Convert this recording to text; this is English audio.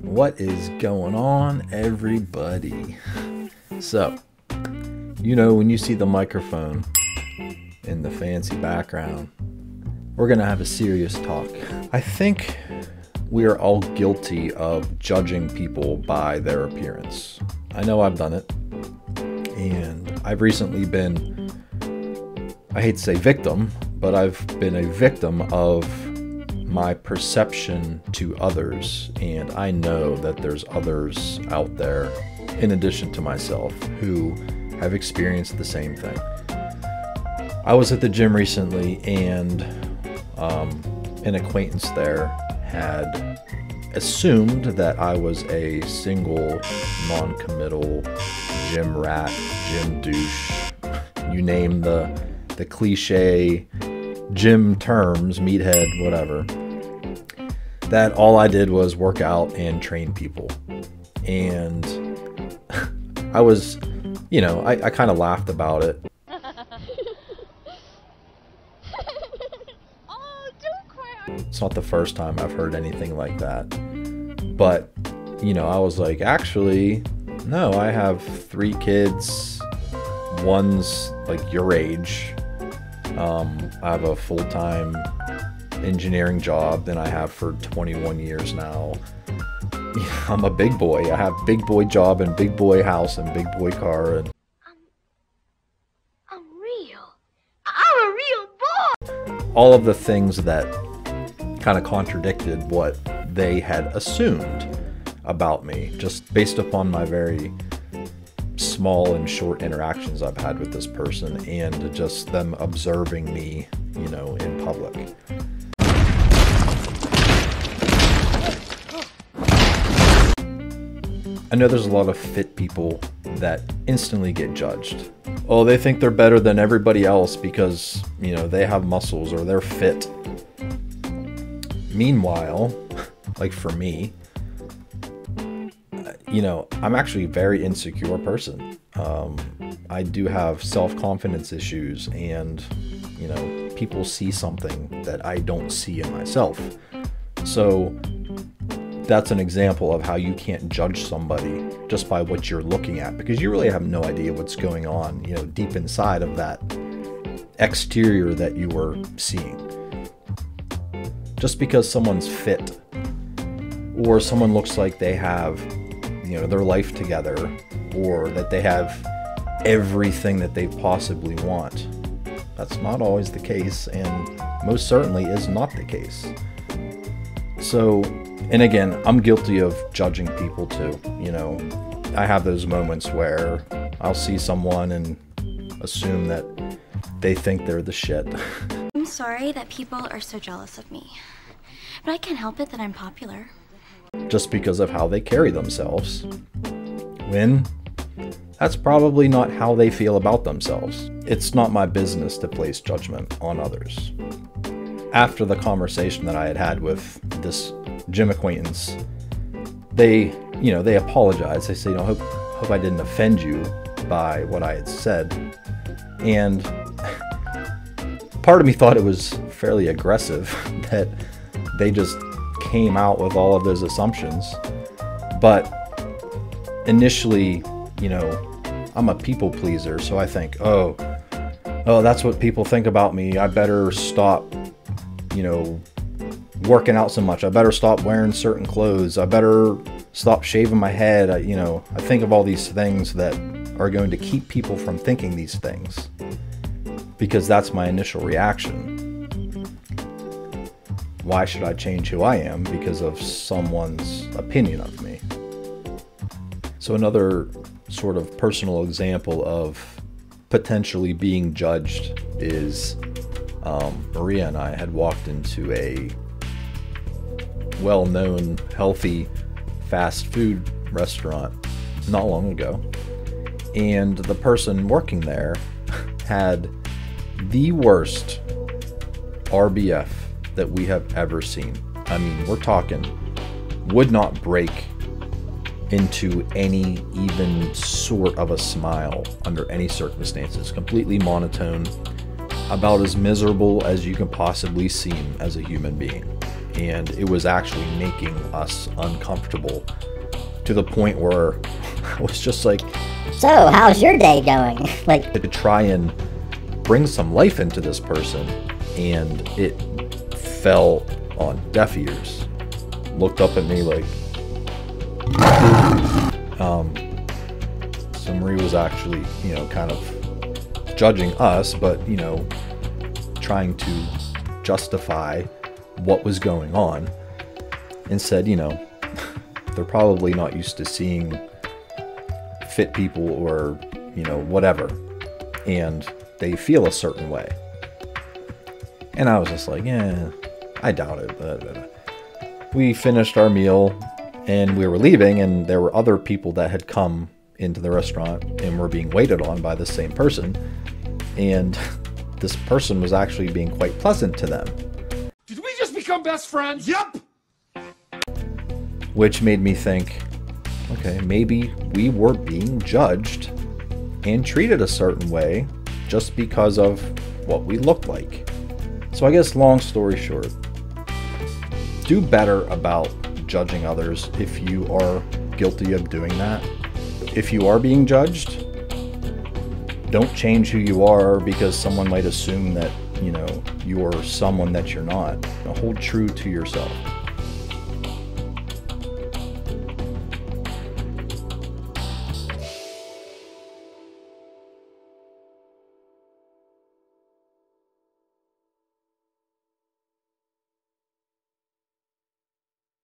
What is going on, everybody? So, when you see the microphone in the fancy background, we're gonna have a serious talk. I think we are all guilty of judging people by their appearance. I know I've done it, and I've recently been, I hate to say victim, but I've been a victim of my perception to others, and I know that there's others out there in addition to myself who have experienced the same thing. I was at the gym recently, and an acquaintance there had assumed that I was a single, non-committal gym rat, gym douche, you name the cliche gym terms, meathead, whatever, that all I did was work out and train people. And I was, I kind of laughed about it. Oh, don't cry. It's not the first time I've heard anything like that. But, I was like, actually, no, I have 3 kids. One's like your age. I have a full-time engineering job that I have for 21 years now. I'm a big boy. I have big boy job and big boy house and big boy car. And I'm real. I'm a real boy. all of the things that kind of contradicted what they had assumed about me, just based upon my very small and short interactions I've had with this person and just them observing me, in public. I know there's a lot of fit people that instantly get judged. Oh, they think they're better than everybody else because, they have muscles or they're fit. Meanwhile, like for me, I'm actually a very insecure person. I do have self-confidence issues, and, people see something that I don't see in myself. So that's an example of how you can't judge somebody just by what you're looking at, because you really have no idea what's going on, deep inside of that exterior that you were seeing. Just because someone's fit or someone looks like they have their life together, or that they have everything that they possibly want. That's not always the case, and most certainly is not the case. So, and again, I'm guilty of judging people too. I have those moments where I'll see someone and assume that they think they're the shit. I'm sorry that people are so jealous of me, but I can't help it that I'm popular. Just because of how they carry themselves, when that's probably not how they feel about themselves. It's not my business to place judgment on others. After the conversation that I had had with this gym acquaintance, they apologized. They say, hope I didn't offend you by what I had said. And part of me thought it was fairly aggressive that they just came out with all of those assumptions. But initially, I'm a people pleaser, so I think, oh, that's what people think about me. I better stop, working out so much. I better stop wearing certain clothes. I better stop shaving my head. I think of all these things that are going to keep people from thinking these things, because that's my initial reaction. Why should I change who I am because of someone's opinion of me? So another sort of personal example of potentially being judged is Maria and I had walked into a well-known, healthy, fast food restaurant not long ago. And the person working there had the worst RBF that we have ever seen. I mean, we're talking would not break into any even sort of a smile under any circumstances. Completely monotone, about as miserable as you can possibly seem as a human being. and it was actually making us uncomfortable to the point where I was just like, so how's your day going? Like, to try and bring some life into this person, and it fell on deaf ears. Looked up at me like, so Marie was actually, you know, kind of judging us, but, you know, trying to justify what was going on, and said, you know, they're probably not used to seeing fit people or, you know, whatever, and they feel a certain way. And I was just like, yeah, I doubt it. But we finished our meal and we were leaving, and there were other people that had come into the restaurant and were being waited on by the same person, and this person was actually being quite pleasant to them. Did we just become best friends? Yep! Which made me think, okay, maybe we were being judged and treated a certain way just because of what we looked like. So I guess, long story short, do better about judging others if you are guilty of doing that. If you are being judged, don't change who you are because someone might assume that, you know, you are someone that you're not. Hold true to yourself.